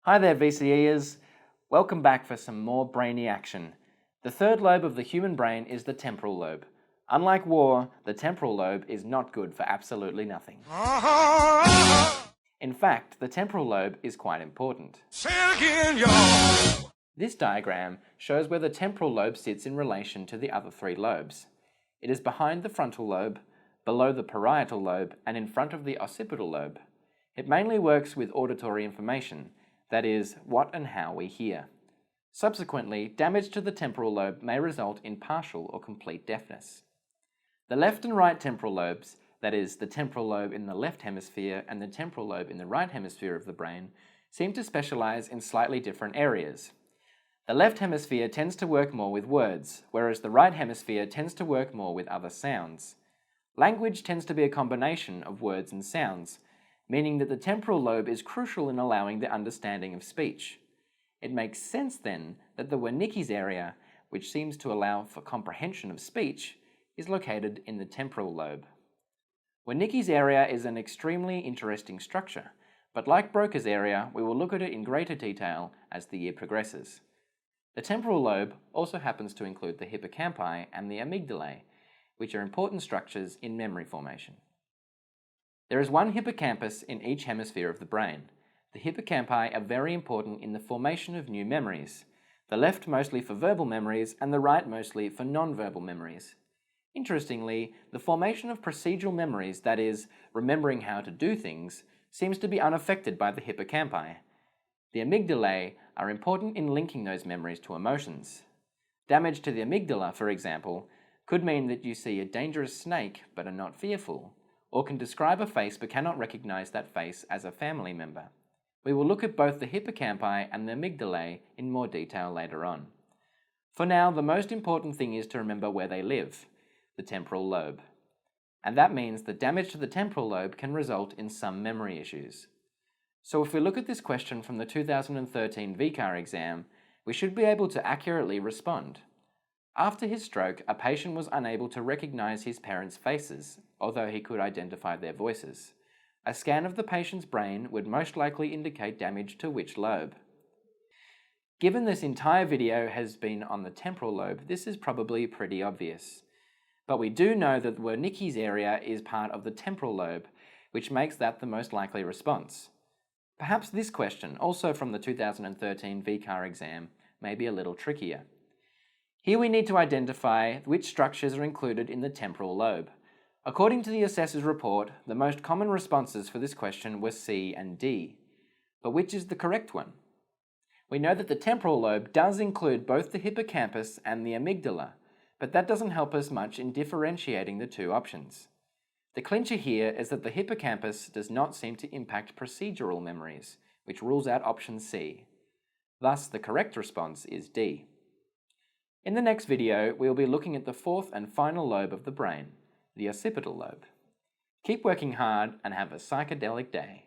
Hi there VCEers, welcome back for some more brainy action. The third lobe of the human brain is the temporal lobe. Unlike war, the temporal lobe is not good for absolutely nothing. In fact, the temporal lobe is quite important. This diagram shows where the temporal lobe sits in relation to the other three lobes. It is behind the frontal lobe, below the parietal lobe, and in front of the occipital lobe. It mainly works with auditory information, that is, what and how we hear. Subsequently, damage to the temporal lobe may result in partial or complete deafness. The left and right temporal lobes, that is, the temporal lobe in the left hemisphere and the temporal lobe in the right hemisphere of the brain, seem to specialize in slightly different areas. The left hemisphere tends to work more with words, whereas the right hemisphere tends to work more with other sounds. Language tends to be a combination of words and sounds, meaning that the temporal lobe is crucial in allowing the understanding of speech. It makes sense then that the Wernicke's area, which seems to allow for comprehension of speech, is located in the temporal lobe. Wernicke's area is an extremely interesting structure, but like Broca's area, we will look at it in greater detail as the year progresses. The temporal lobe also happens to include the hippocampi and the amygdalae, which are important structures in memory formation. There is one hippocampus in each hemisphere of the brain. The hippocampi are very important in the formation of new memories, the left mostly for verbal memories and the right mostly for non-verbal memories. Interestingly, the formation of procedural memories, that is, remembering how to do things, seems to be unaffected by the hippocampi. The amygdalae are important in linking those memories to emotions. Damage to the amygdala, for example, could mean that you see a dangerous snake but are not fearful, or can describe a face but cannot recognize that face as a family member. We will look at both the hippocampi and the amygdalae in more detail later on. For now, the most important thing is to remember where they live, the temporal lobe. And that means that damage to the temporal lobe can result in some memory issues. So if we look at this question from the 2013 VCAR exam, we should be able to accurately respond. After his stroke, a patient was unable to recognize his parents' faces, although he could identify their voices. A scan of the patient's brain would most likely indicate damage to which lobe? Given this entire video has been on the temporal lobe, this is probably pretty obvious. But we do know that Wernicke's area is part of the temporal lobe, which makes that the most likely response. Perhaps this question, also from the 2013 VCAR exam, may be a little trickier. Here we need to identify which structures are included in the temporal lobe. According to the assessor's report, the most common responses for this question were C and D. But which is the correct one? We know that the temporal lobe does include both the hippocampus and the amygdala, but that doesn't help us much in differentiating the two options. The clincher here is that the hippocampus does not seem to impact procedural memories, which rules out option C. Thus, the correct response is D. In the next video, we will be looking at the fourth and final lobe of the brain, the occipital lobe. Keep working hard and have a psychedelic day.